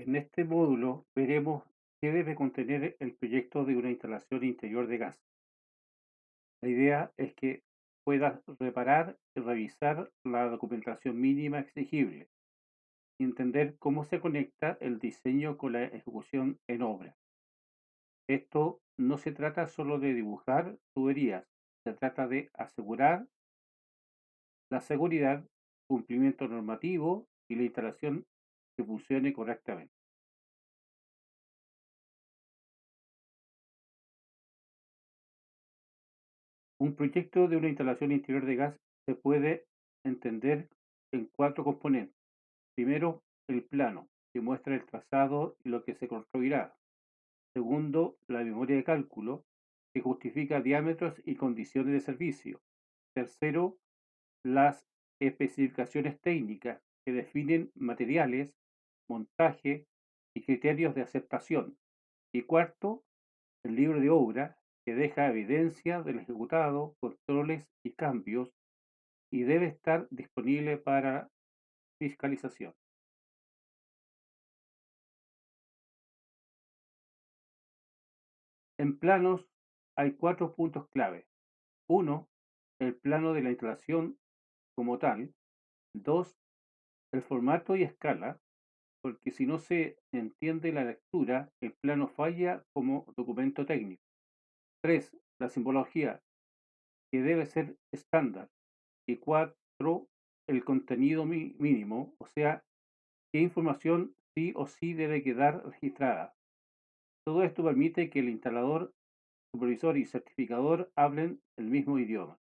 En este módulo veremos qué debe contener el proyecto de una instalación interior de gas. La idea es que puedas reparar y revisar la documentación mínima exigible y entender cómo se conecta el diseño con la ejecución en obra. Esto no se trata solo de dibujar tuberías, se trata de asegurar la seguridad, cumplimiento normativo y la instalación que funcione correctamente. Un proyecto de una instalación interior de gas se puede entender en cuatro componentes. Primero, el plano, que muestra el trazado y lo que se construirá. Segundo, la memoria de cálculo, que justifica diámetros y condiciones de servicio. Tercero, las especificaciones técnicas, que definen materiales, montaje y criterios de aceptación. Y cuarto, el libro de obra, que deja evidencia del ejecutado, controles y cambios, y debe estar disponible para fiscalización. En planos hay cuatro puntos clave. Uno, el plano de la instalación como tal. Dos, el formato y escala, porque si no se entiende la lectura, el plano falla como documento técnico. Tres, la simbología, que debe ser estándar. Y cuatro, el contenido mínimo, o sea, qué información sí o sí debe quedar registrada. Todo esto permite que el instalador, supervisor y certificador hablen el mismo idioma.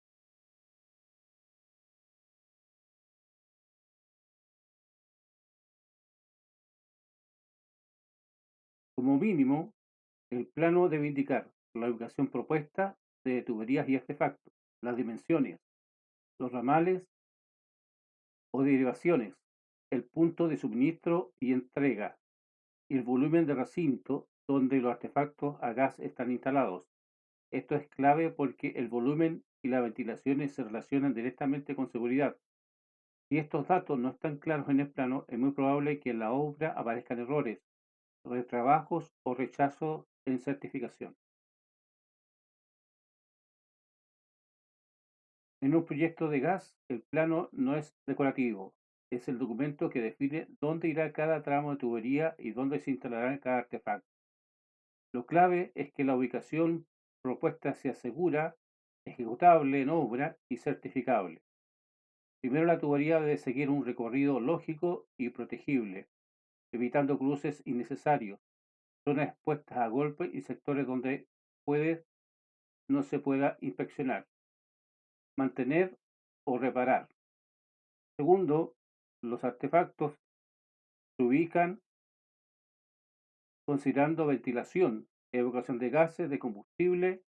Como mínimo, el plano debe indicar la ubicación propuesta de tuberías y artefactos, las dimensiones, los ramales o derivaciones, el punto de suministro y entrega, y el volumen de recinto donde los artefactos a gas están instalados. Esto es clave porque el volumen y las ventilaciones se relacionan directamente con seguridad. Si estos datos no están claros en el plano, es muy probable que en la obra aparezcan errores, retrabajos o rechazo en certificación. En un proyecto de gas, el plano no es decorativo, es el documento que define dónde irá cada tramo de tubería y dónde se instalará cada artefacto. Lo clave es que la ubicación propuesta sea segura, ejecutable en obra y certificable. Primero, la tubería debe seguir un recorrido lógico y protegible, evitando cruces innecesarios, zonas expuestas a golpes y sectores donde no se pueda inspeccionar, mantener o reparar. Segundo, los artefactos se ubican considerando ventilación, evacuación de gases, de combustible,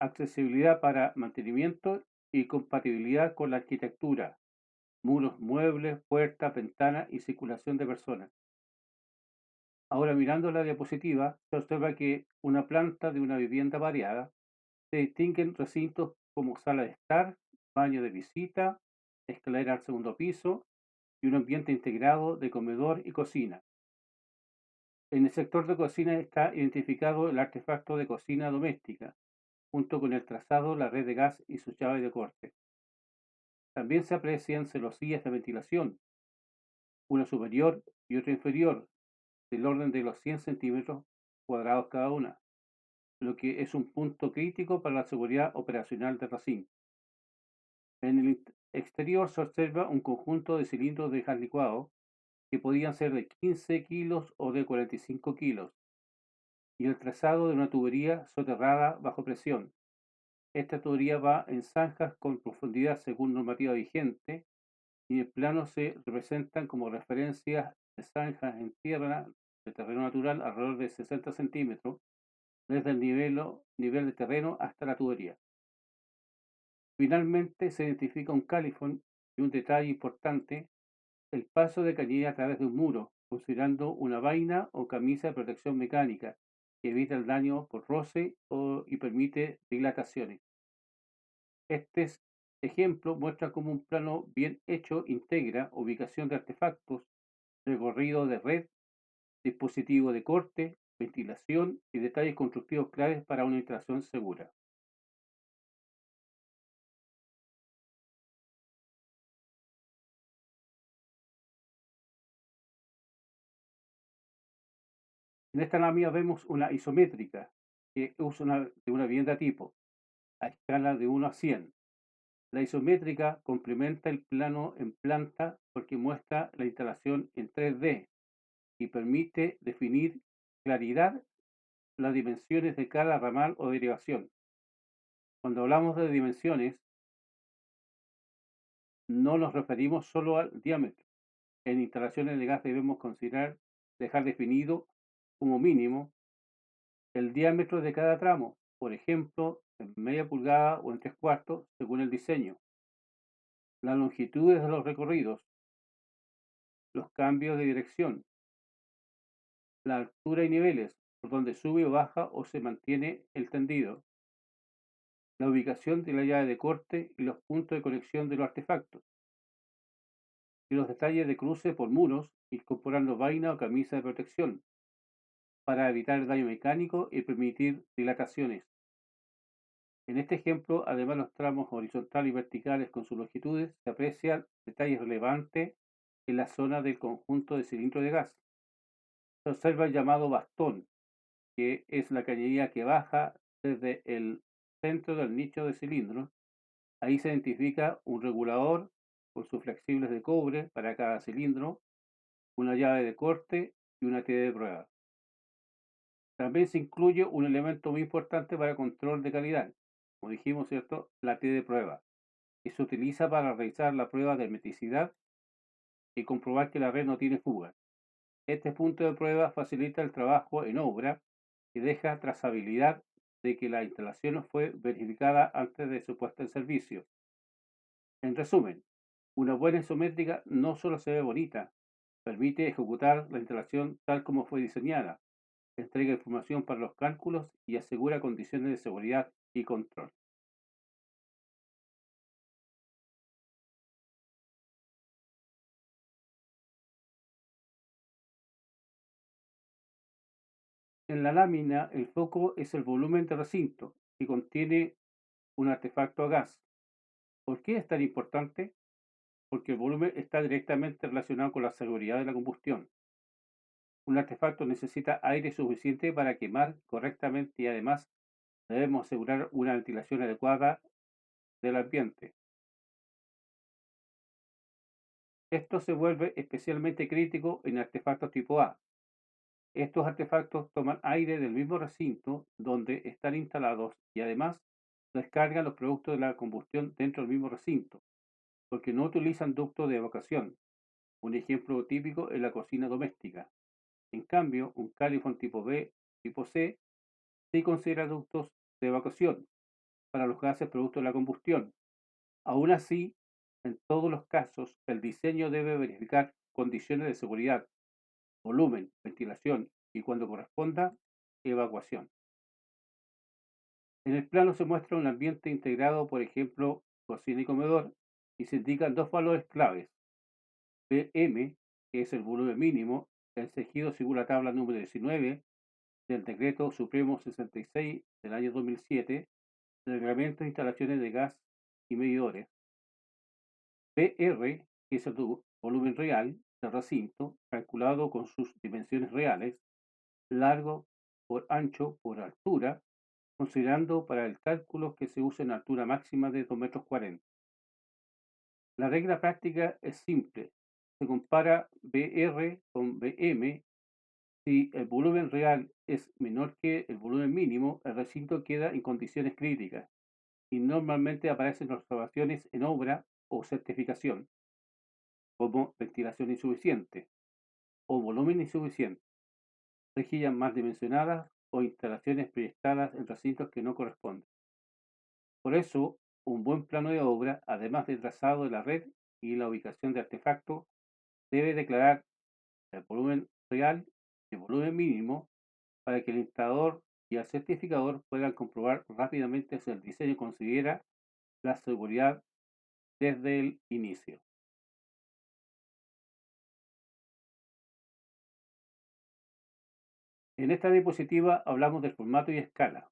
accesibilidad para mantenimiento y compatibilidad con la arquitectura, muros, muebles, puertas, ventanas y circulación de personas. Ahora, mirando la diapositiva, se observa que una planta de una vivienda variada se distinguen recintos como sala de estar, baño de visita, escalera al segundo piso y un ambiente integrado de comedor y cocina. En el sector de cocina está identificado el artefacto de cocina doméstica, junto con el trazado, la red de gas y su llave de corte. También se aprecian celosías de ventilación, una superior y otra inferior, del orden de los 100 centímetros cuadrados cada una, lo que es un punto crítico para la seguridad operacional del recinto. En el exterior se observa un conjunto de cilindros de gas licuado que podían ser de 15 kilos o de 45 kilos, y el trazado de una tubería soterrada bajo presión. Esta tubería va en zanjas con profundidad según normativa vigente y en el plano se representan como referencias de zanjas en tierra de terreno natural alrededor de 60 centímetros desde el nivel de terreno hasta la tubería. Finalmente se identifica un califón y un detalle importante, el paso de cañería a través de un muro, considerando una vaina o camisa de protección mecánica que evita el daño por roce y permite dilataciones. Este ejemplo muestra cómo un plano bien hecho integra ubicación de artefactos, recorrido de red, dispositivo de corte, ventilación y detalles constructivos claves para una instalación segura. En esta lámina vemos una isométrica que usa de una vivienda tipo a escala de 1 a 100. La isométrica complementa el plano en planta porque muestra la instalación en 3D y permite definir claridad las dimensiones de cada ramal o derivación. Cuando hablamos de dimensiones, no nos referimos solo al diámetro. En instalaciones de gas debemos considerar dejar definido como mínimo el diámetro de cada tramo, por ejemplo, en media pulgada o en 3/4, según el diseño, las longitudes de los recorridos, los cambios de dirección, la altura y niveles, por donde sube o baja o se mantiene el tendido, la ubicación de la llave de corte y los puntos de conexión de los artefactos, y los detalles de cruce por muros, incorporando vaina o camisa de protección, para evitar daño mecánico y permitir dilataciones. En este ejemplo, además los tramos horizontales y verticales con sus longitudes, se aprecian detalles relevantes en la zona del conjunto de cilindro de gas. Se observa el llamado bastón, que es la cañería que baja desde el centro del nicho de cilindro. Ahí se identifica un regulador con sus flexibles de cobre para cada cilindro, una llave de corte y una T de prueba. También se incluye un elemento muy importante para control de calidad, como dijimos, ¿cierto? La T de prueba, que se utiliza para realizar la prueba de hermeticidad y comprobar que la red no tiene fugas. Este punto de prueba facilita el trabajo en obra y deja trazabilidad de que la instalación fue verificada antes de su puesta en servicio. En resumen, una buena isométrica no solo se ve bonita, permite ejecutar la instalación tal como fue diseñada, entrega información para los cálculos y asegura condiciones de seguridad y control. En la lámina, el foco es el volumen de recinto, que contiene un artefacto a gas. ¿Por qué es tan importante? Porque el volumen está directamente relacionado con la seguridad de la combustión. Un artefacto necesita aire suficiente para quemar correctamente y además debemos asegurar una ventilación adecuada del ambiente. Esto se vuelve especialmente crítico en artefactos tipo A. Estos artefactos toman aire del mismo recinto donde están instalados y además descargan los productos de la combustión dentro del mismo recinto, porque no utilizan ductos de evacuación. Un ejemplo típico es la cocina doméstica. En cambio, un calefón tipo B, tipo C, sí considera ductos de evacuación para los gases producto de la combustión. Aún así, en todos los casos, el diseño debe verificar condiciones de seguridad, volumen, ventilación y, cuando corresponda, evacuación. En el plano se muestra un ambiente integrado, por ejemplo, cocina y comedor, y se indican dos valores claves: PM, que es el volumen mínimo, exigido según la tabla número 19 del Decreto Supremo 66 del año 2007, del Reglamento de Instalaciones de Gas y Medidores; PR, que es el volumen real del recinto, calculado con sus dimensiones reales, largo por ancho por altura, considerando para el cálculo que se use una altura máxima de 2,40 m. La regla práctica es simple. Se compara BR con BM. Si el volumen real es menor que el volumen mínimo, el recinto queda en condiciones críticas y normalmente aparecen observaciones en obra o certificación, como ventilación insuficiente o volumen insuficiente, rejillas mal dimensionadas o instalaciones proyectadas en recintos que no corresponden. Por eso, un buen plano de obra, además del trazado de la red y la ubicación de artefactos, debe declarar el volumen real y el volumen mínimo para que el instalador y el certificador puedan comprobar rápidamente si el diseño considera la seguridad desde el inicio. En esta diapositiva hablamos del formato y escala,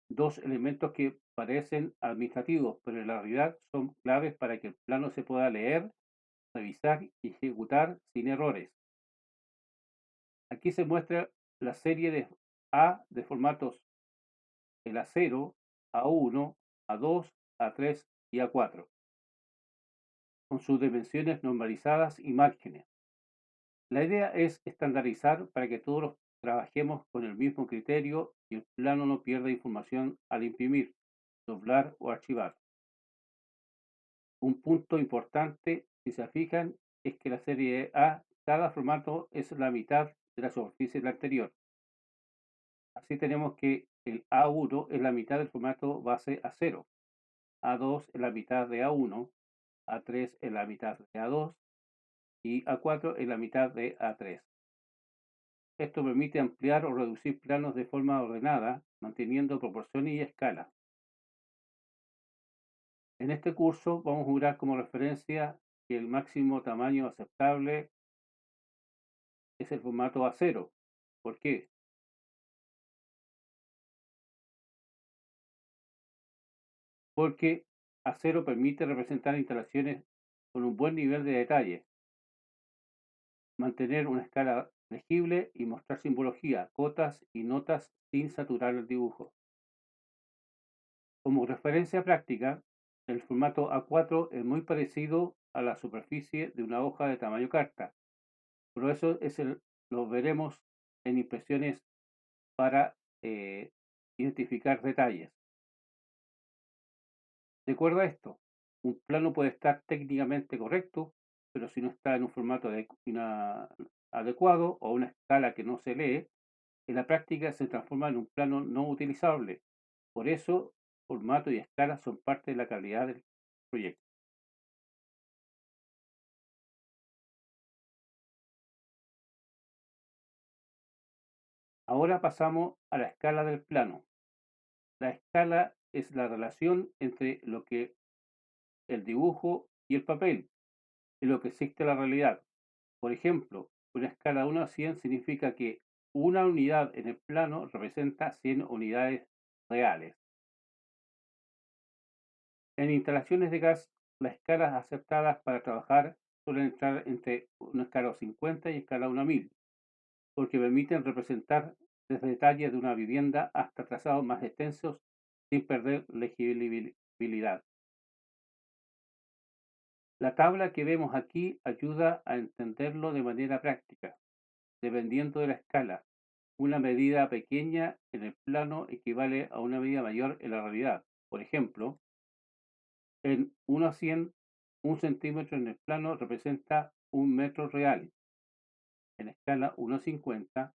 dos elementos que parecen administrativos, pero en la realidad son claves para que el plano se pueda leer, revisar y ejecutar sin errores. Aquí se muestra la serie de A de formatos el A0, A1, A2, A3 y A4, con sus dimensiones normalizadas y márgenes. La idea es estandarizar para que todos trabajemos con el mismo criterio y el plano no pierda información al imprimir, doblar o archivar. Un punto importante, si se fijan, es que la serie A, cada formato es la mitad de la superficie del anterior. Así tenemos que el A1 es la mitad del formato base A0, A2 es la mitad de A1, A3 es la mitad de A2 y A4 es la mitad de A3. Esto permite ampliar o reducir planos de forma ordenada, manteniendo proporciones y escala. En este curso vamos a usar como referencia que el máximo tamaño aceptable es el formato A0. ¿Por qué? Porque A0 permite representar instalaciones con un buen nivel de detalle, mantener una escala legible y mostrar simbología, cotas y notas sin saturar el dibujo. Como referencia práctica, el formato A4 es muy parecido a la superficie de una hoja de tamaño carta, pero eso lo veremos en impresiones para identificar detalles. De acuerdo a esto, un plano puede estar técnicamente correcto, pero si no está en un formato adecuado o una escala que no se lee, en la práctica se transforma en un plano no utilizable. Por eso, formato y escala son parte de la calidad del proyecto. Ahora pasamos a la escala del plano. La escala es la relación entre lo que el dibujo y el papel, y lo que existe en la realidad. Por ejemplo, una escala de 1 a 100 significa que una unidad en el plano representa 100 unidades reales. En instalaciones de gas, las escalas aceptadas para trabajar suelen estar entre una escala 50 y escala 1 a 1000, porque permiten representar desde detalles de una vivienda hasta trazados más extensos sin perder legibilidad. La tabla que vemos aquí ayuda a entenderlo de manera práctica. Dependiendo de la escala, una medida pequeña en el plano equivale a una medida mayor en la realidad. Por ejemplo, en 1 a 100, un centímetro en el plano representa un metro real. En escala 1 a 50,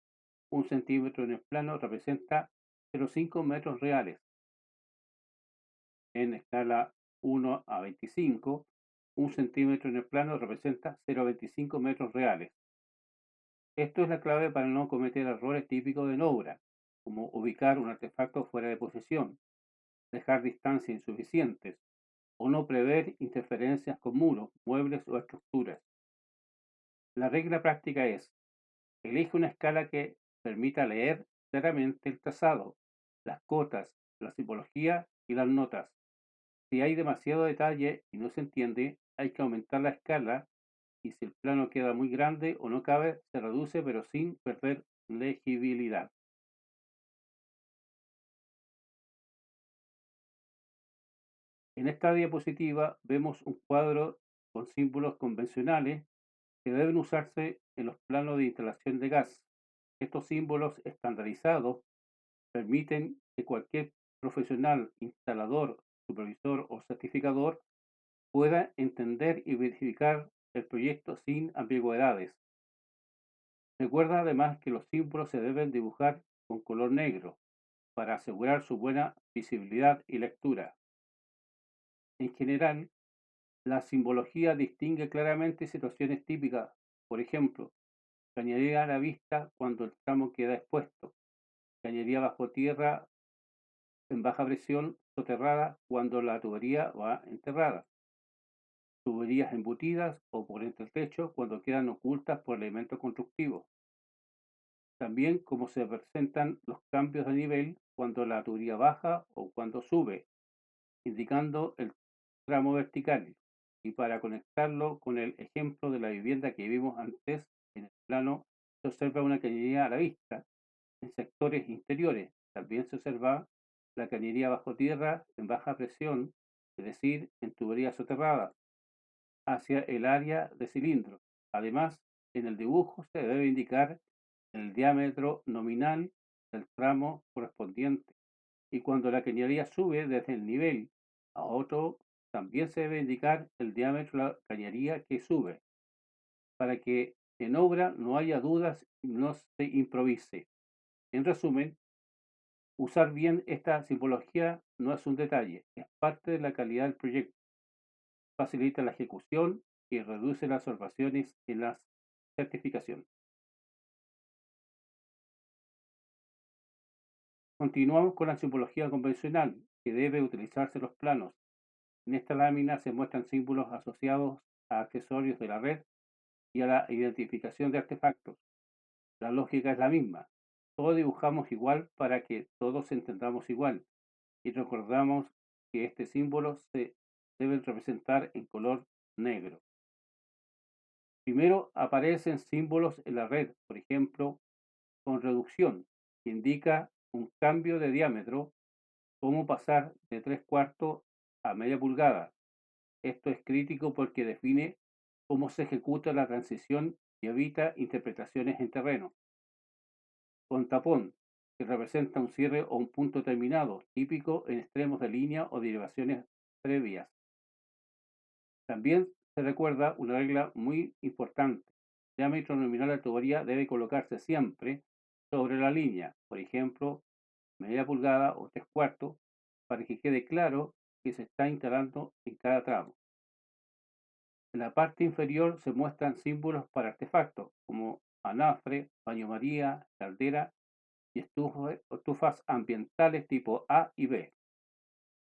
un centímetro en el plano representa 0,5 metros reales. En escala 1 a 25, un centímetro en el plano representa 0,25 metros reales. Esto es la clave para no cometer errores típicos en obra, como ubicar un artefacto fuera de posición, dejar distancias insuficientes o no prever interferencias con muros, muebles o estructuras. La regla práctica es: elige una escala que permita leer claramente el trazado, las cotas, la simbología y las notas. Si hay demasiado detalle y no se entiende, hay que aumentar la escala, y si el plano queda muy grande o no cabe, se reduce pero sin perder legibilidad. En esta diapositiva vemos un cuadro con símbolos convencionales que deben usarse en los planos de instalación de gas. Estos símbolos estandarizados permiten que cualquier profesional, instalador, supervisor o certificador pueda entender y verificar el proyecto sin ambigüedades. Recuerda además que los símbolos se deben dibujar con color negro para asegurar su buena visibilidad y lectura. En general, la simbología distingue claramente situaciones típicas. Por ejemplo, cañería a la vista cuando el tramo queda expuesto, cañería bajo tierra en baja presión soterrada cuando la tubería va enterrada, tuberías embutidas o por entre el techo cuando quedan ocultas por elementos constructivos. También cómo se presentan los cambios de nivel cuando la tubería baja o cuando sube, indicando el tramo vertical. Y para conectarlo con el ejemplo de la vivienda que vimos antes, en el plano se observa una cañería a la vista en sectores interiores. También se observa la cañería bajo tierra en baja presión, es decir, en tuberías soterradas, hacia el área de cilindro. Además, en el dibujo se debe indicar el diámetro nominal del tramo correspondiente. Y cuando la cañería sube desde el nivel a otro, también se debe indicar el diámetro de la cañería que sube, para que en obra no haya dudas y no se improvise. En resumen, usar bien esta simbología no es un detalle, es parte de la calidad del proyecto, facilita la ejecución y reduce las observaciones en la certificación. Continuamos con la simbología convencional, que debe utilizarse en los planos. En esta lámina se muestran símbolos asociados a accesorios de la red y a la identificación de artefactos. La lógica es la misma. Todos dibujamos igual para que todos entendamos igual y recordamos que este símbolo se debe representar en color negro. Primero aparecen símbolos en la red, por ejemplo, con reducción, que indica un cambio de diámetro, como pasar de 3/4 a media pulgada. Esto es crítico porque define cómo se ejecuta la transición y evita interpretaciones en terreno. Con tapón, que representa un cierre o un punto terminado, típico en extremos de línea o derivaciones previas. También se recuerda una regla muy importante. El diámetro nominal de la tubería debe colocarse siempre sobre la línea, por ejemplo, media pulgada o 3/4, para que quede claro que se está instalando en cada tramo. En la parte inferior se muestran símbolos para artefactos como anafre, baño María, caldera y estufas ambientales tipo A y B.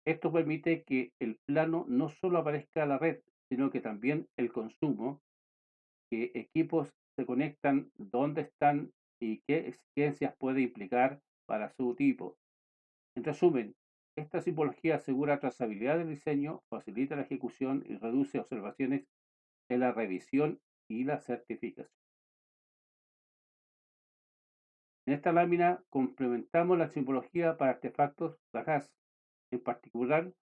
Esto permite que el plano no solo aparezca la red, sino que también el consumo, qué equipos se conectan, dónde están y qué exigencias puede implicar para su tipo. En resumen, esta simbología asegura trazabilidad del diseño, facilita la ejecución y reduce observaciones en la revisión y la certificación. En esta lámina complementamos la simbología para artefactos de gas, en particular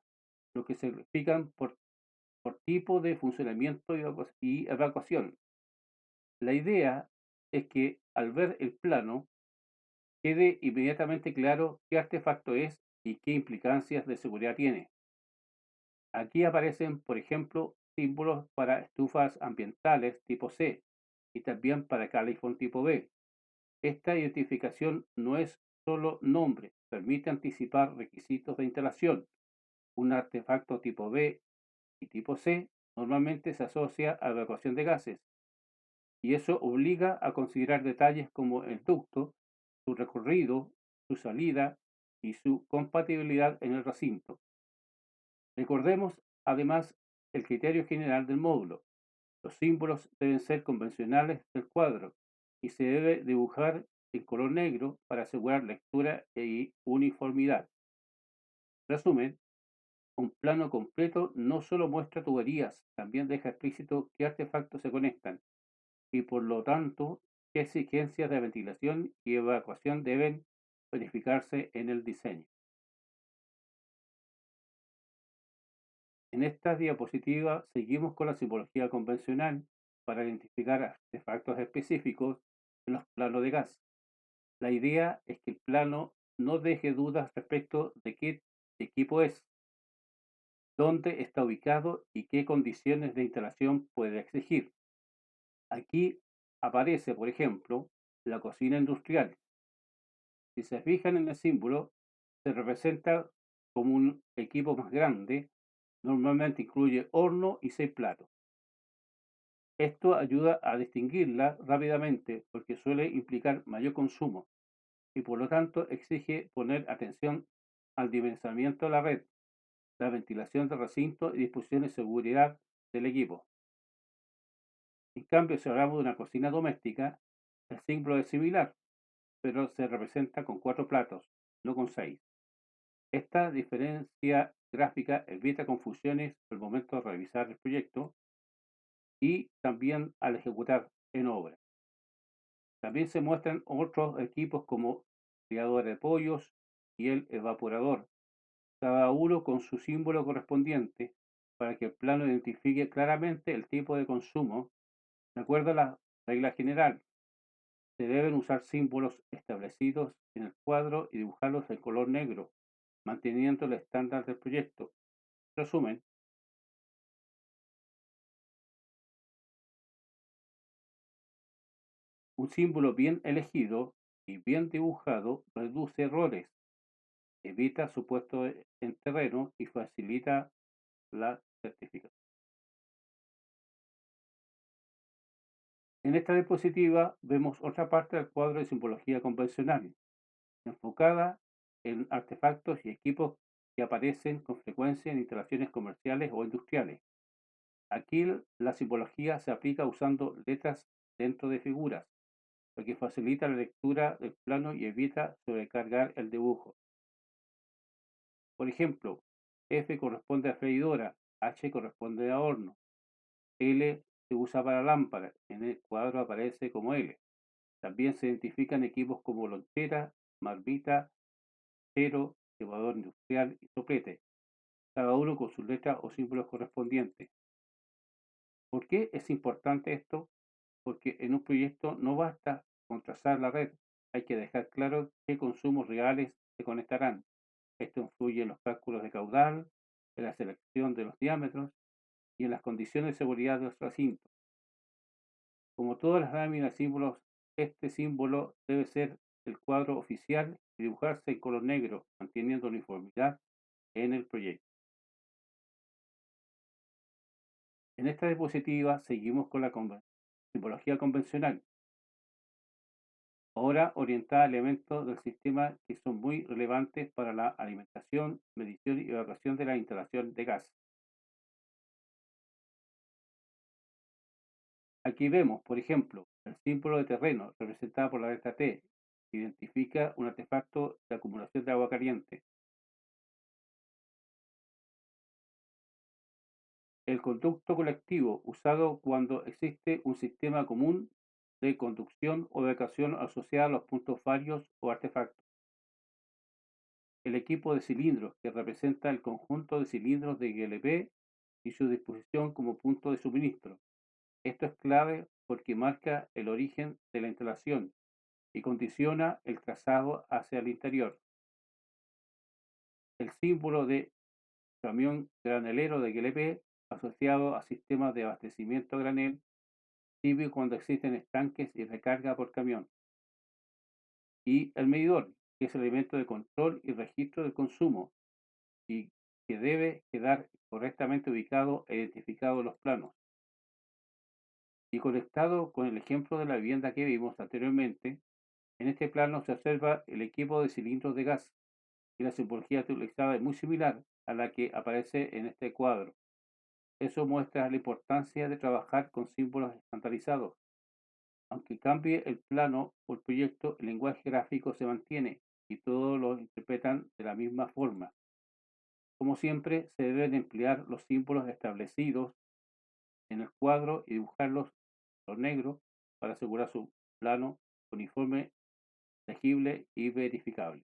lo que se explican por tipo de funcionamiento y evacuación. La idea es que al ver el plano quede inmediatamente claro qué artefacto es y qué implicancias de seguridad tiene. Aquí aparecen, por ejemplo, símbolos para estufas ambientales tipo C y también para calefón tipo B. Esta identificación no es solo nombre, permite anticipar requisitos de instalación. Un artefacto tipo B y tipo C normalmente se asocia a evacuación de gases y eso obliga a considerar detalles como el ducto, su recorrido, su salida y su compatibilidad en el recinto. Recordemos además el criterio general del módulo. Los símbolos deben ser convencionales del cuadro y se debe dibujar en color negro para asegurar lectura y uniformidad. Resumen, un plano completo no solo muestra tuberías, también deja explícito qué artefactos se conectan y por lo tanto qué exigencias de ventilación y evacuación deben verificarse en el diseño. En esta diapositiva seguimos con la simbología convencional para identificar artefactos específicos en los planos de gas. La idea es que el plano no deje dudas respecto de qué equipo es, dónde está ubicado y qué condiciones de instalación puede exigir. Aquí aparece, por ejemplo, la cocina industrial. Si se fijan en el símbolo, se representa como un equipo más grande, normalmente incluye horno y 6 platos. Esto ayuda a distinguirla rápidamente porque suele implicar mayor consumo y por lo tanto exige poner atención al dimensionamiento de la red, la ventilación del recinto y disposiciones de seguridad del equipo. En cambio, si hablamos de una cocina doméstica, el símbolo es similar. pero se representa con 4 platos, no con 6. Esta diferencia gráfica evita confusiones al momento de revisar el proyecto y también al ejecutar en obra. También se muestran otros equipos como criador de pollos y el evaporador, cada uno con su símbolo correspondiente para que el plano identifique claramente el tipo de consumo. De acuerdo a la regla general, se deben usar símbolos establecidos en el cuadro y dibujarlos en color negro, manteniendo el estándar del proyecto. Resumen, un símbolo bien elegido y bien dibujado reduce errores, evita su puesto en terreno y facilita la certificación. En esta diapositiva vemos otra parte del cuadro de simbología convencional, enfocada en artefactos y equipos que aparecen con frecuencia en instalaciones comerciales o industriales. Aquí la simbología se aplica usando letras dentro de figuras, lo que facilita la lectura del plano y evita sobrecargar el dibujo. Por ejemplo, F corresponde a freidora, H corresponde a horno, L se usa para lámpara, en el cuadro aparece como L. También se identifican equipos como lonchera, marmita, cero, cebador industrial y soplete, cada uno con sus letras o símbolos correspondientes. ¿Por qué es importante esto? Porque en un proyecto no basta con trazar la red, hay que dejar claro qué consumos reales se conectarán. Esto influye en los cálculos de caudal, en la selección de los diámetros y en las condiciones de seguridad de los recintos. Como todas las láminas y símbolos, este símbolo debe ser el cuadro oficial y dibujarse en color negro, manteniendo uniformidad en el proyecto. En esta diapositiva seguimos con la simbología convencional, ahora orientada a elementos del sistema que son muy relevantes para la alimentación, medición y evacuación de la instalación de gas. Aquí vemos, por ejemplo, el símbolo de terreno representado por la letra T, que identifica un artefacto de acumulación de agua caliente. El conducto colectivo, usado cuando existe un sistema común de conducción o evacuación asociado a los puntos varios o artefactos. El equipo de cilindros, que representa el conjunto de cilindros de GLP y su disposición como punto de suministro. Esto es clave porque marca el origen de la instalación y condiciona el trazado hacia el interior. El símbolo de camión granelero de GLP, asociado a sistemas de abastecimiento a granel, típico cuando existen estanques y recarga por camión. Y el medidor, que es el elemento de control y registro del consumo y que debe quedar correctamente ubicado e identificado en los planos. Y conectado con el ejemplo de la vivienda que vimos anteriormente, en este plano se observa el equipo de cilindros de gas y la simbología utilizada es muy similar a la que aparece en este cuadro. Eso muestra la importancia de trabajar con símbolos estandarizados. Aunque cambie el plano o el proyecto, el lenguaje gráfico se mantiene y todos lo interpretan de la misma forma. Como siempre, se deben emplear los símbolos establecidos en el cuadro y dibujarlos en negro para asegurar su plano uniforme, legible y verificable.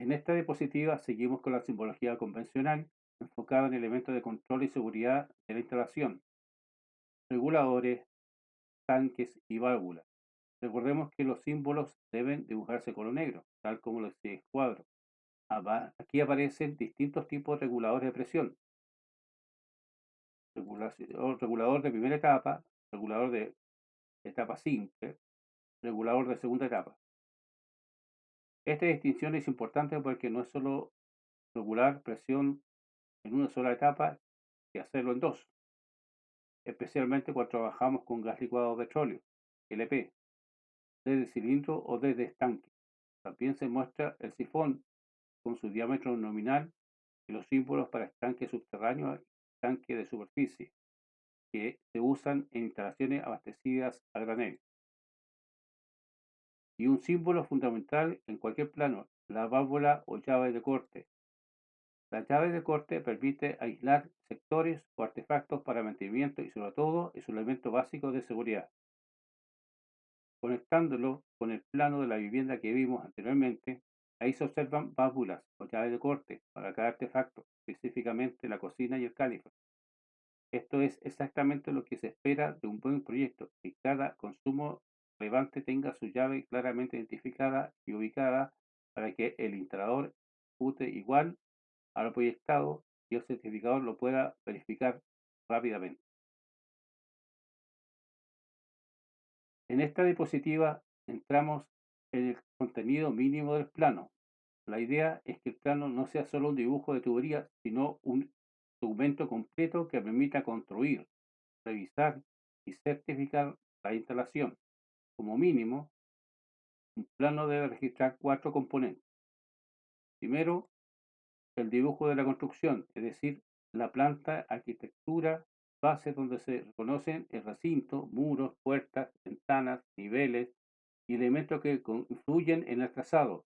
En esta diapositiva seguimos con la simbología convencional, enfocada en elementos de control y seguridad de la instalación, reguladores, tanques y válvulas. Recordemos que los símbolos deben dibujarse color negro, tal como lo exige el cuadro. Aquí aparecen distintos tipos de reguladores de presión. Regulador de primera etapa, regulador de etapa simple, regulador de segunda etapa. Esta distinción es importante porque no es solo regular presión en una sola etapa, que hacerlo en dos, especialmente cuando trabajamos con gas licuado de petróleo, LP, desde cilindro o desde estanque. También se muestra el sifón con su diámetro nominal y los símbolos para estanque subterráneo y estanque de superficie. que se usan en instalaciones abastecidas a granel. Y un símbolo fundamental en cualquier plano, la válvula o llave de corte. La llave de corte permite aislar sectores o artefactos para mantenimiento y sobre todo es un elemento básico de seguridad. Conectándolo con el plano de la vivienda que vimos anteriormente, ahí se observan válvulas o llaves de corte para cada artefacto, específicamente la cocina y el calefactor. Esto es exactamente lo que se espera de un buen proyecto, que cada consumo relevante tenga su llave claramente identificada y ubicada para que el instalador ejecute igual a lo proyectado y el certificador lo pueda verificar rápidamente. En esta diapositiva entramos en el contenido mínimo del plano. La idea es que el plano no sea solo un dibujo de tuberías, sino un documento completo que permita construir, revisar y certificar la instalación. Como mínimo, un plano debe registrar 4 componentes. Primero, el dibujo de la construcción, es decir, la planta, arquitectura, base donde se reconocen el recinto, muros, puertas, ventanas, niveles y elementos que influyen en el trazado.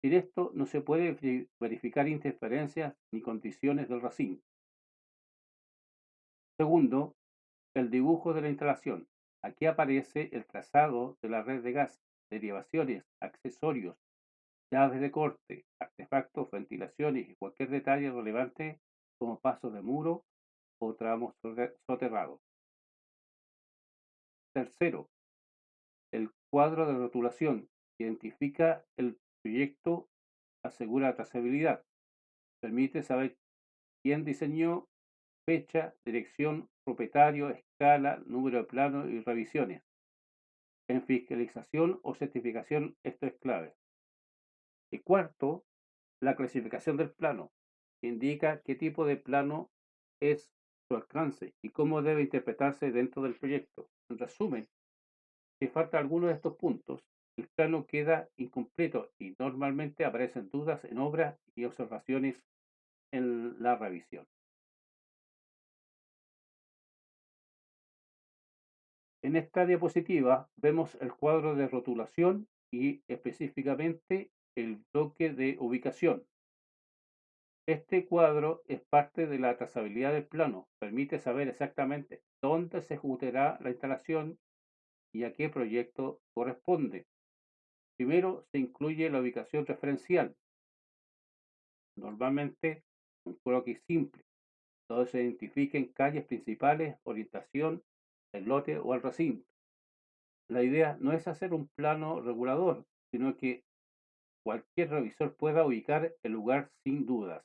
Sin esto no se puede verificar interferencias ni condiciones del recinto. Segundo, el dibujo de la instalación. Aquí aparece el trazado de la red de gas, derivaciones, accesorios, llaves de corte, artefactos, ventilaciones y cualquier detalle relevante como pasos de muro o tramos soterrados. Tercero, el cuadro de rotulación identifica el proyecto, asegura trazabilidad, permite saber quién diseñó, fecha, dirección, propietario, escala, número de plano y revisiones. En fiscalización o certificación esto es clave. Y cuarto, la clasificación del plano, que indica qué tipo de plano es su alcance y cómo debe interpretarse dentro del proyecto. En resumen, si falta alguno de estos puntos, el plano queda incompleto y normalmente aparecen dudas en obras y observaciones en la revisión. En esta diapositiva vemos el cuadro de rotulación y específicamente el bloque de ubicación. Este cuadro es parte de la trazabilidad del plano, permite saber exactamente dónde se ejecutará la instalación y a qué proyecto corresponde. Primero se incluye la ubicación referencial, normalmente un croquis simple, donde se identifiquen calles principales, orientación, el lote o el recinto. La idea no es hacer un plano regulador, sino que cualquier revisor pueda ubicar el lugar sin dudas.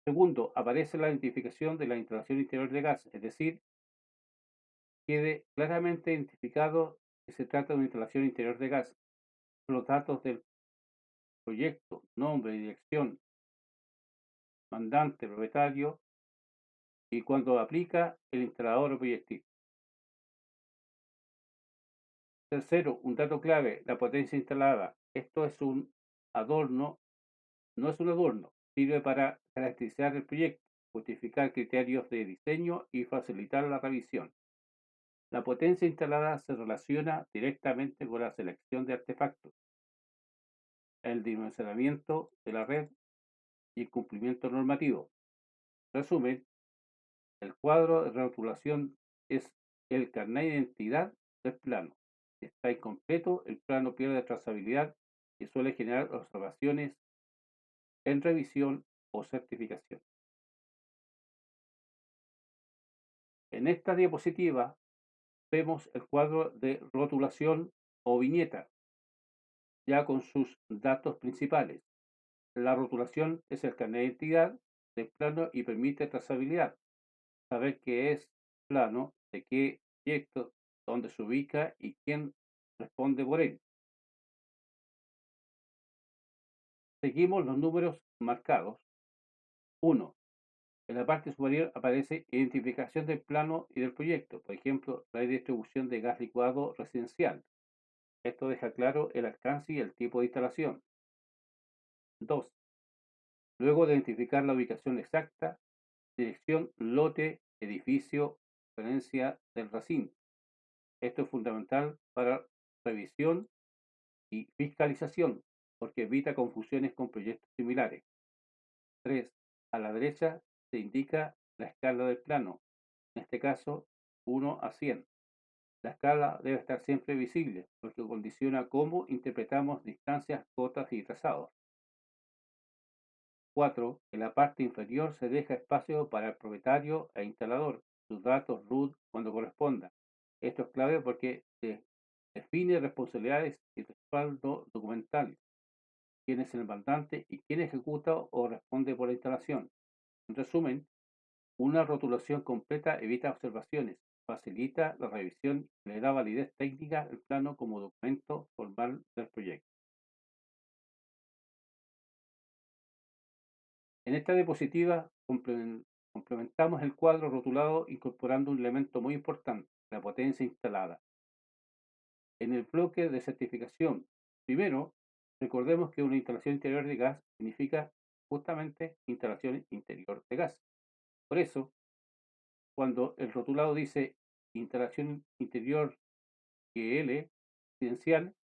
Segundo, aparece la identificación de la instalación interior de gas, es decir, quede claramente identificado que se trata de una instalación interior de gas. Los datos del proyecto, nombre, dirección, mandante, propietario y cuando aplica el instalador o proyectista. Tercero, un dato clave, la potencia instalada. Esto es un adorno, no es un adorno, sirve para caracterizar el proyecto, justificar criterios de diseño y facilitar la revisión. La potencia instalada se relaciona directamente con la selección de artefactos, el dimensionamiento de la red y el cumplimiento normativo. Resumen, el cuadro de rotulación es el carnet de identidad del plano. Si está incompleto, el plano pierde trazabilidad y suele generar observaciones en revisión o certificación. En esta diapositiva vemos el cuadro de rotulación o viñeta, ya con sus datos principales. La rotulación es el carnet de identidad del plano y permite trazabilidad, saber qué es plano, de qué proyecto, dónde se ubica y quién responde por él. Seguimos los números marcados. 1. En la parte superior aparece identificación del plano y del proyecto, por ejemplo, la distribución de gas licuado residencial. Esto deja claro el alcance y el tipo de instalación. 2. Luego de identificar la ubicación exacta, Dirección, lote, edificio, referencia del recinto. Esto es fundamental para revisión y fiscalización, porque evita confusiones con proyectos similares. 3. A la derecha se indica la escala del plano, en este caso 1 a 100. La escala debe estar siempre visible, porque condiciona cómo interpretamos distancias, cotas y trazados. 4. En la parte inferior se deja espacio para el propietario e instalador, sus datos root cuando corresponda. Esto es clave porque se define responsabilidades y respaldo documental, quién es el mandante y quién ejecuta o responde por la instalación. En resumen, una rotulación completa evita observaciones, facilita la revisión y le da validez técnica al plano como documento formal del proyecto. En esta diapositiva complementamos el cuadro rotulado incorporando un elemento muy importante, la potencia instalada. En el bloque de certificación, primero, recordemos que una instalación interior de gas significa justamente instalación interior de gas. Por eso, cuando el rotulado dice instalación interior GL residencial,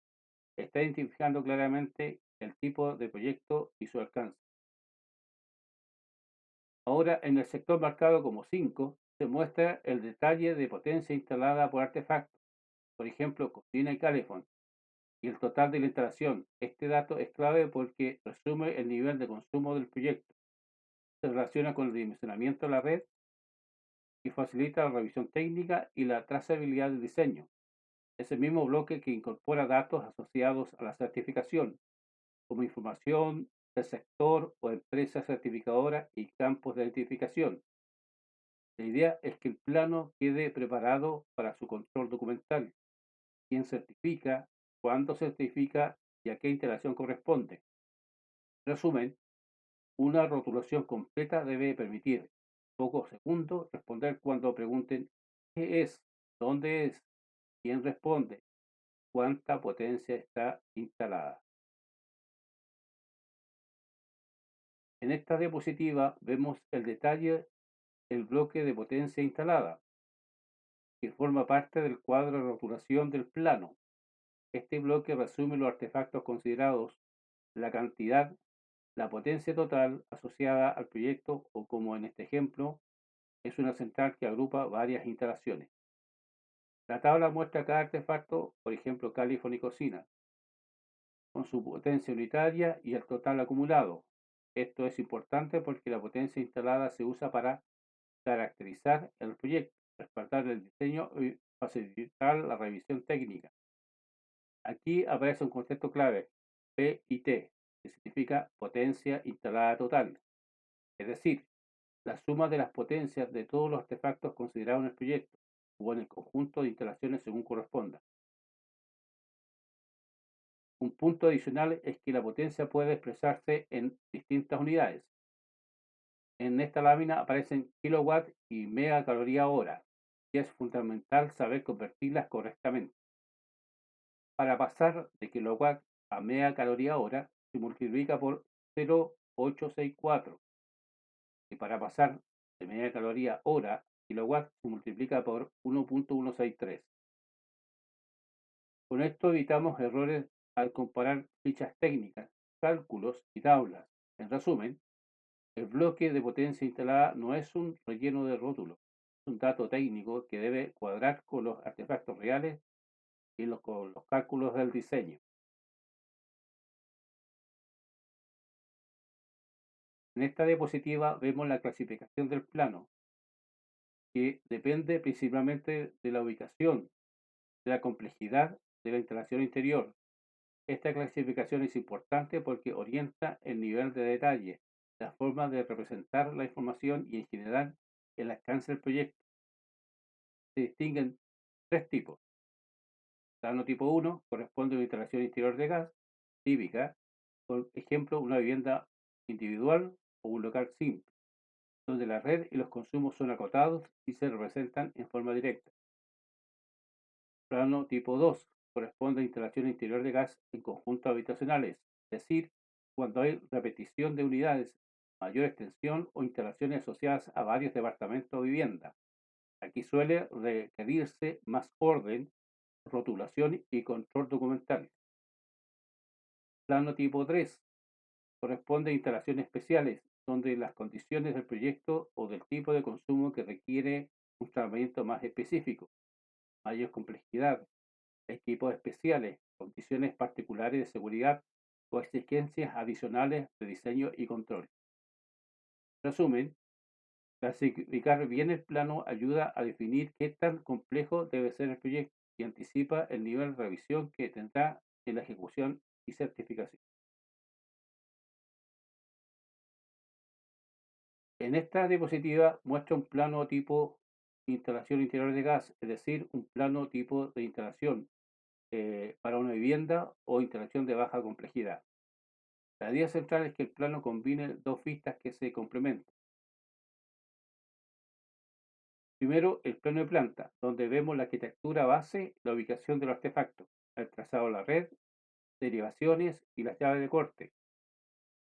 está identificando claramente el tipo de proyecto y su alcance. Ahora, en el sector marcado como 5, se muestra el detalle de potencia instalada por artefacto, por ejemplo, cocina y calefón, y el total de la instalación. Este dato es clave porque resume el nivel de consumo del proyecto, se relaciona con el dimensionamiento de la red y facilita la revisión técnica y la trazabilidad del diseño. Es el mismo bloque que incorpora datos asociados a la certificación, como información del sector o empresa certificadora y campos de identificación. La idea es que el plano quede preparado para su control documental, quién certifica, cuándo certifica y a qué instalación corresponde. En resumen, una rotulación completa debe permitir en pocos segundos responder cuando pregunten qué es, dónde es, quién responde, cuánta potencia está instalada. En esta diapositiva vemos el detalle del bloque de potencia instalada, que forma parte del cuadro de rotulación del plano. Este bloque resume los artefactos considerados, la cantidad, la potencia total asociada al proyecto o, como en este ejemplo, es una central que agrupa varias instalaciones. La tabla muestra cada artefacto, por ejemplo, calefón y cocina, con su potencia unitaria y el total acumulado. Esto es importante porque la potencia instalada se usa para caracterizar el proyecto, respaldar el diseño y facilitar la revisión técnica. Aquí aparece un concepto clave, PIT, que significa potencia instalada total, es decir, la suma de las potencias de todos los artefactos considerados en el proyecto o en el conjunto de instalaciones según corresponda. Un punto adicional es que la potencia puede expresarse en distintas unidades. En esta lámina aparecen kilowatt y megacaloría hora, y es fundamental saber convertirlas correctamente. Para pasar de kilowatt a megacaloría hora se multiplica por 0,864 y para pasar de megacaloría hora a kilowatt se multiplica por 1,163. Con esto evitamos errores al comparar fichas técnicas, cálculos y tablas. En resumen, el bloque de potencia instalada no es un relleno de rótulo, es un dato técnico que debe cuadrar con los artefactos reales y con los cálculos del diseño. En esta diapositiva vemos la clasificación del plano, que depende principalmente de la ubicación, de la complejidad de la instalación interior. Esta clasificación es importante porque orienta el nivel de detalle, la forma de representar la información y en general el alcance del proyecto. Se distinguen tres tipos. Plano tipo 1 corresponde a una instalación interior de gas típica, por ejemplo, una vivienda individual o un local simple, donde la red y los consumos son acotados y se representan en forma directa. Plano tipo 2 corresponde a instalación interior de gas en conjuntos habitacionales, es decir, cuando hay repetición de unidades mayor extensión o instalaciones asociadas a varios departamentos o viviendas. Aquí suele requerirse más orden, rotulación y control documental. Plano tipo 3 corresponde a instalaciones especiales, donde las condiciones del proyecto o del tipo de consumo que requiere un tratamiento más específico, mayor complejidad, equipos especiales, condiciones particulares de seguridad o exigencias adicionales de diseño y control. Resumen, clasificar bien el plano ayuda a definir qué tan complejo debe ser el proyecto y anticipa el nivel de revisión que tendrá en la ejecución y certificación. En esta diapositiva muestra un plano tipo instalación interior de gas, es decir, un plano tipo de instalación para una vivienda o instalación de baja complejidad. La idea central es que el plano combine dos vistas que se complementan. Primero, el plano de planta, donde vemos la arquitectura base, la ubicación de los artefactos, el trazado de la red, derivaciones y las llaves de corte.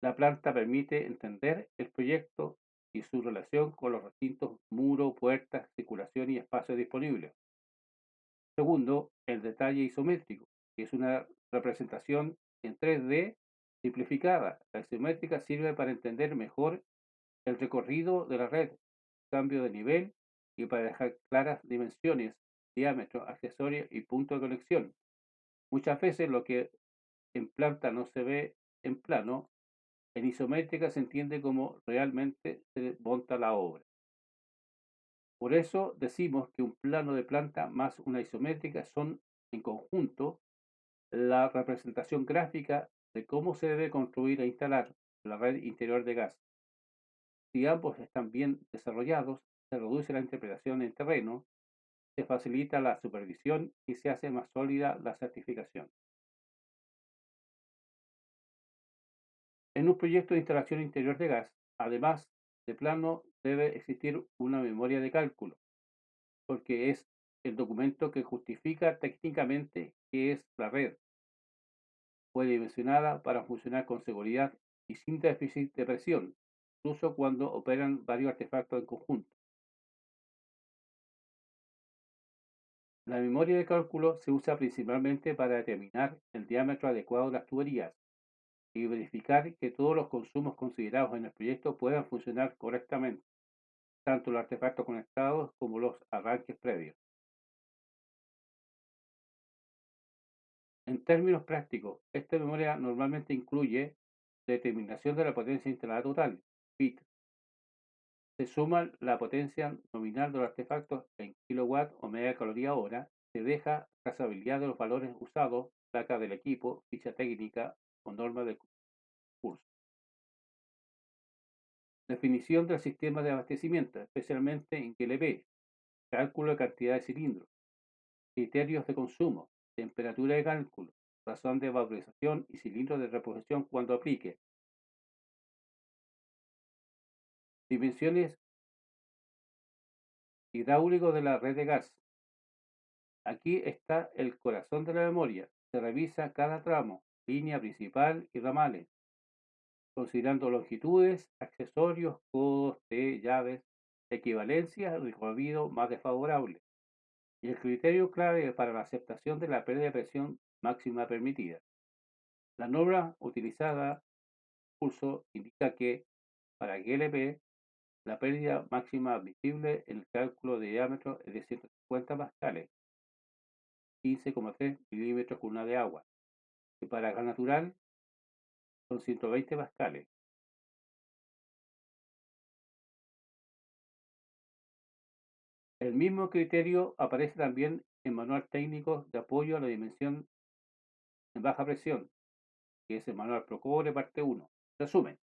La planta permite entender el proyecto y su relación con los recintos, muros, puertas, circulación y espacios disponibles. Segundo, el detalle isométrico, que es una representación en 3D simplificada. La isométrica sirve para entender mejor el recorrido de la red, cambio de nivel y para dejar claras dimensiones, diámetro, accesorios y punto de conexión. Muchas veces lo que en planta no se ve en plano, en isométrica se entiende como realmente se monta la obra. Por eso decimos que un plano de planta más una isométrica son en conjunto la representación gráfica de cómo se debe construir e instalar la red interior de gas. Si ambos están bien desarrollados, se reduce la interpretación en terreno, se facilita la supervisión y se hace más sólida la certificación. En un proyecto de instalación interior de gas, además de plano, debe existir una memoria de cálculo, porque es el documento que justifica técnicamente qué es la red. Fue dimensionada para funcionar con seguridad y sin déficit de presión, incluso cuando operan varios artefactos en conjunto. La memoria de cálculo se usa principalmente para determinar el diámetro adecuado de las tuberías y verificar que todos los consumos considerados en el proyecto puedan funcionar correctamente, tanto los artefactos conectados como los arranques previos. En términos prácticos, esta memoria normalmente incluye determinación de la potencia instalada total, bit. Se suma la potencia nominal de los artefactos en kilowatt o megacaloría hora. Se deja trazabilidad de los valores usados, placa del equipo, ficha técnica o norma de curso. Definición del sistema de abastecimiento, especialmente en GLP. Cálculo de cantidad de cilindros. Criterios de consumo. Temperatura de cálculo. Razón de vaporización y cilindros de reposición cuando aplique. Dimensiones hidráulicos de la red de gas. Aquí está el corazón de la memoria. Se revisa cada tramo, línea principal y ramales, considerando longitudes, accesorios, codos de llaves, equivalencias, recorrido más desfavorable. Y el criterio clave para la aceptación de la pérdida de presión máxima permitida. La norma utilizada curso indica que para GLP la pérdida máxima admisible en el cálculo de diámetro es de 150 pascales, 15,3 milímetros cúbicos de agua, y para gas natural son 120 pascales. El mismo criterio aparece también en Manual Técnico de Apoyo a la Dimensión en Baja Presión, que es el Manual Procobre parte 1. Resumen,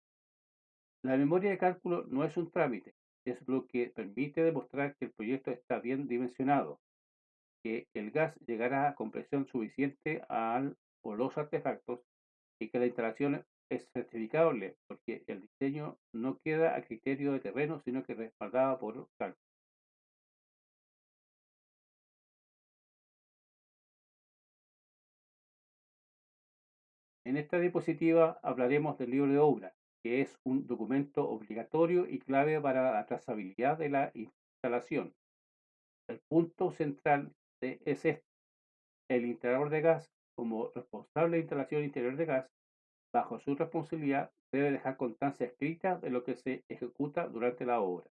la memoria de cálculo no es un trámite, es lo que permite demostrar que el proyecto está bien dimensionado, que el gas llegará a compresión suficiente al o los artefactos y que la instalación es certificable, porque el diseño no queda a criterio de terreno, sino que respaldado por cálculo. En esta diapositiva hablaremos del libro de obra, que es un documento obligatorio y clave para la trazabilidad de la instalación. El punto central es este: el instalador de gas, como responsable de instalación interior de gas, bajo su responsabilidad, debe dejar constancia escrita de lo que se ejecuta durante la obra.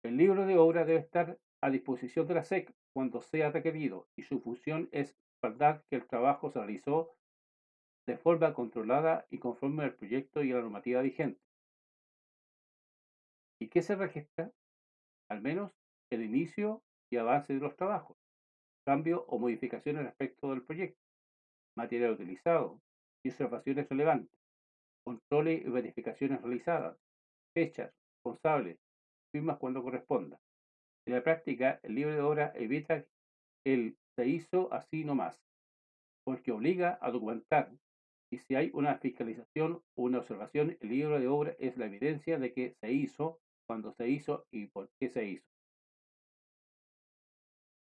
El libro de obra debe estar a disposición de la SEC cuando sea requerido, y su función es respaldar que el trabajo se realizó de forma controlada y conforme al proyecto y a la normativa vigente. ¿Y qué se registra? Al menos el inicio y avance de los trabajos, cambios o modificaciones respecto del proyecto, material utilizado y observaciones relevantes, controles y verificaciones realizadas, fechas, responsables, firmas cuando corresponda. En la práctica, el libro de obra evita el "se hizo así nomás", porque obliga a documentar, y si hay una fiscalización o una observación, el libro de obra es la evidencia de que se hizo, cuándo se hizo y por qué se hizo.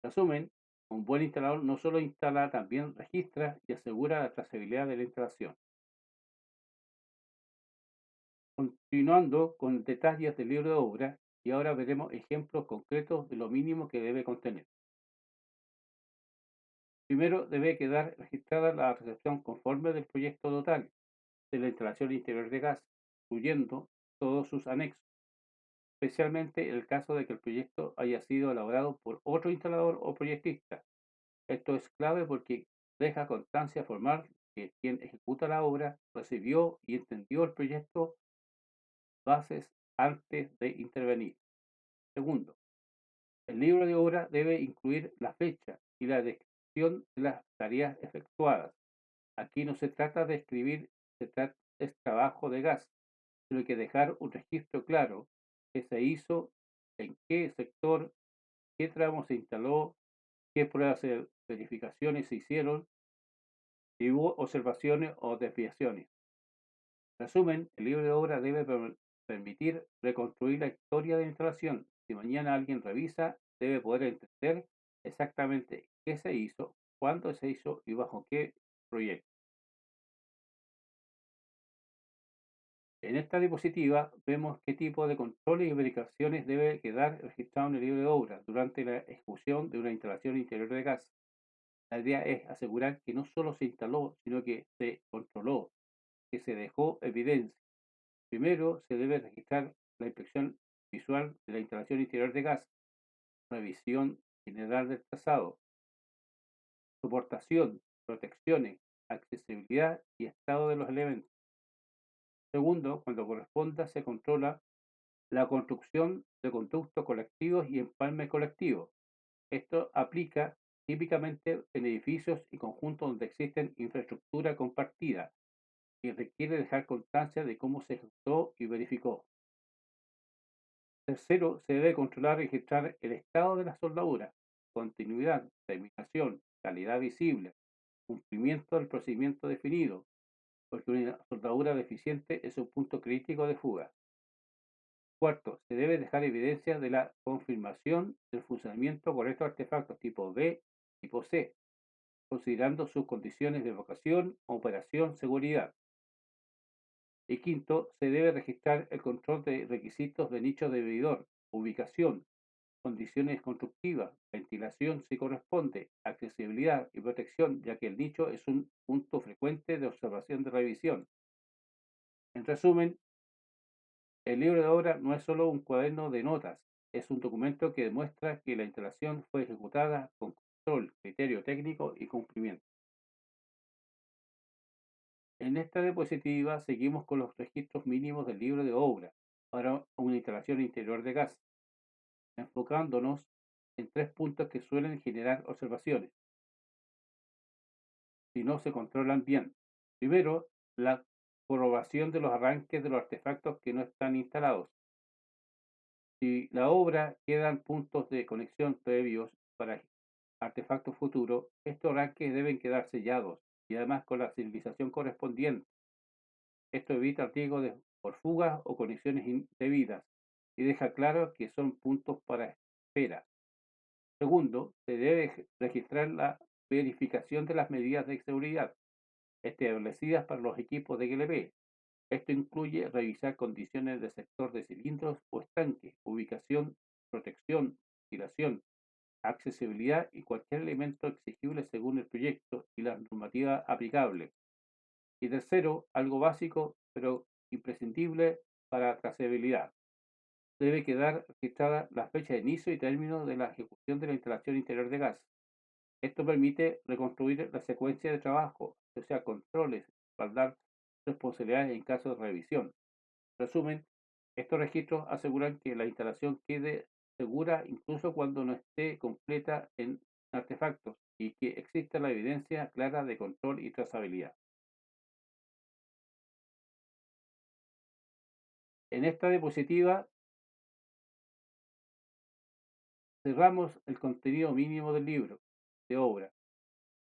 Resumen: un buen instalador no solo instala, también registra y asegura la trazabilidad de la instalación. Continuando con detalles del libro de obra, y ahora veremos ejemplos concretos de lo mínimo que debe contener. Primero, debe quedar registrada la recepción conforme del proyecto total de la instalación interior de gas, incluyendo todos sus anexos, especialmente en el caso de que el proyecto haya sido elaborado por otro instalador o proyectista. Esto es clave porque deja constancia formal que quien ejecuta la obra recibió y entendió el proyecto bases antes de intervenir. Segundo, el libro de obra debe incluir la fecha y la descripción de las tareas efectuadas. Aquí no se trata de escribir, es trabajo de gas, sino que dejar un registro claro: qué se hizo, en qué sector, qué tramo se instaló, qué pruebas de verificaciones se hicieron, si hubo observaciones o desviaciones. Resumen: el libro de obra debe permitir reconstruir la historia de la instalación. Si mañana alguien revisa, debe poder entender exactamente qué se hizo, cuándo se hizo y bajo qué proyecto. En esta diapositiva vemos qué tipo de controles y verificaciones debe quedar registrado en el libro de obra durante la ejecución de una instalación interior de gas. La idea es asegurar que no solo se instaló, sino que se controló, que se dejó evidencia. Primero, se debe registrar la inspección visual de la instalación interior de gas, revisión general del trazado, soportación, protecciones, accesibilidad y estado de los elementos. Segundo, cuando corresponda, se controla la construcción de conductos colectivos y empalmes colectivos. Esto aplica típicamente en edificios y conjuntos donde existen infraestructura compartida y requiere dejar constancia de cómo se ejecutó y verificó. Tercero, se debe controlar y registrar el estado de la soldadura, continuidad, terminación, calidad visible, cumplimiento del procedimiento definido, porque una soldadura deficiente es un punto crítico de fuga. Cuarto, se debe dejar evidencia de la confirmación del funcionamiento correcto de artefactos tipo B, tipo C, considerando sus condiciones de vocación, operación, seguridad. Y quinto, se debe registrar el control de requisitos de nicho de medidor, ubicación, condiciones constructivas, ventilación si corresponde, accesibilidad y protección, ya que el nicho es un punto frecuente de observación de revisión. En resumen, el libro de obra no es solo un cuaderno de notas, es un documento que demuestra que la instalación fue ejecutada con control, criterio técnico y cumplimiento. En esta diapositiva seguimos con los registros mínimos del libro de obra para una instalación interior de gas, enfocándonos en tres puntos que suelen generar observaciones si no se controlan bien. Primero, la corroboración de los arranques de los artefactos que no están instalados. Si la obra quedan puntos de conexión previos para artefactos futuros, estos arranques deben quedar sellados y además con la señalización correspondiente. Esto evita el riesgo por fugas o conexiones indebidas y deja claro que son puntos para espera. Segundo, se debe registrar la verificación de las medidas de seguridad. establecidas para los equipos de GLP. Esto incluye revisar condiciones de sector de cilindros o estanque, ubicación, protección, ventilación, accesibilidad y cualquier elemento exigible según el proyecto y la normativa aplicable. Y tercero, algo básico pero imprescindible para trazabilidad. Debe quedar registrada la fecha de inicio y término de la ejecución de la instalación interior de gas. Esto permite reconstruir la secuencia de trabajo, o sea, controles, respaldar responsabilidades en caso de revisión. En resumen, estos registros aseguran que la instalación quede segura incluso cuando no esté completa en artefactos y que exista la evidencia clara de control y trazabilidad. En esta diapositiva cerramos el contenido mínimo del libro de obra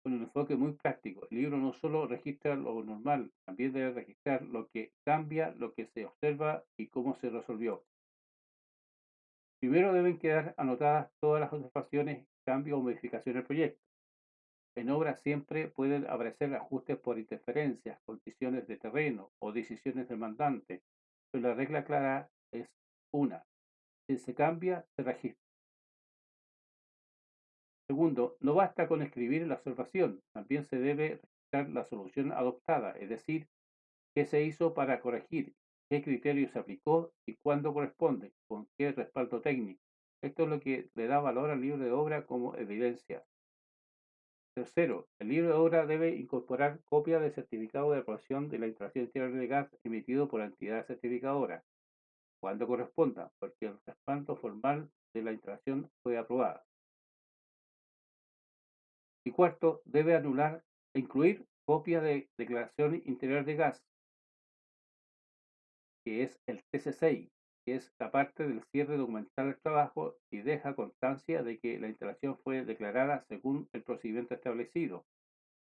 con un enfoque muy práctico. El libro no solo registra lo normal, también debe registrar lo que cambia, lo que se observa y cómo se resolvió. Primero deben quedar anotadas todas las observaciones, cambios o modificaciones del proyecto. En obra siempre pueden aparecer ajustes por interferencias, condiciones de terreno o decisiones del mandante, pero la regla clara es una: si se cambia, se registra. Segundo, no basta con escribir la observación, también se debe registrar la solución adoptada, es decir, qué se hizo para corregir, qué criterio se aplicó y cuándo corresponde, con qué respaldo técnico. Esto es lo que le da valor al libro de obra como evidencia. Tercero, el libro de obra debe incorporar copia del certificado de aprobación de la instalación interior de gas emitido por la entidad certificadora, cuando corresponda, porque el respaldo formal de la instalación fue aprobada. Y cuarto, debe anular e incluir copia de declaración interior de gas, que es el TC6, que es la parte del cierre documental del trabajo y deja constancia de que la instalación fue declarada según el procedimiento establecido.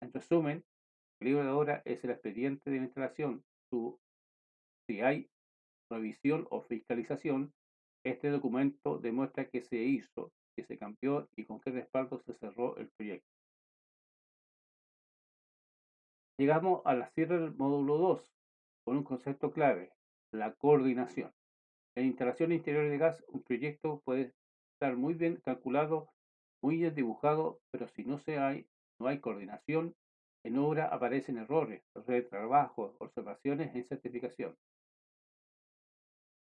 En resumen, el libro de obra es el expediente de la instalación. Si hay revisión o fiscalización, este documento demuestra qué se hizo, qué se cambió y con qué respaldo se cerró el proyecto. Llegamos a la cierre del módulo 2 con un concepto clave: la coordinación. En instalación interior de gas, un proyecto puede estar muy bien calculado, muy bien dibujado, pero si no hay coordinación, en obra aparecen errores, retrabajos, observaciones en certificación.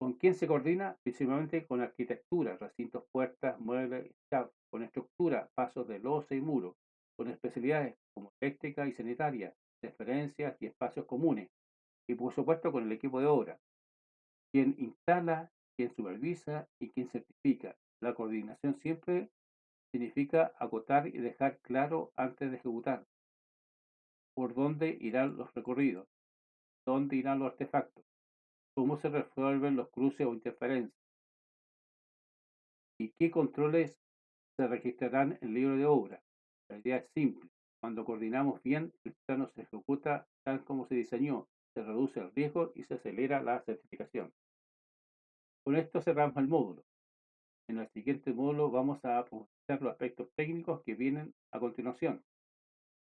¿Con quién se coordina? Principalmente con arquitectura, recintos, puertas, muebles, staff, con estructura, pasos de losa y muro, con especialidades como eléctrica y sanitaria, referencias y espacios comunes, y por supuesto con el equipo de obra, quien instala, quien supervisa y quien certifica. La coordinación siempre significa acotar y dejar claro antes de ejecutar por dónde irán los recorridos, dónde irán los artefactos, cómo se resuelven los cruces o interferencias y qué controles se registrarán en el libro de obra. La idea es simple: cuando coordinamos bien, el plano se ejecuta tal como se diseñó, se reduce el riesgo y se acelera la certificación. Con esto cerramos el módulo. En el siguiente módulo vamos a profundizar los aspectos técnicos que vienen a continuación,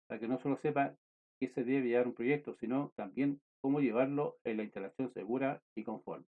para que no solo sepa qué se debe llevar un proyecto, sino también cómo llevarlo en la instalación segura y conforme.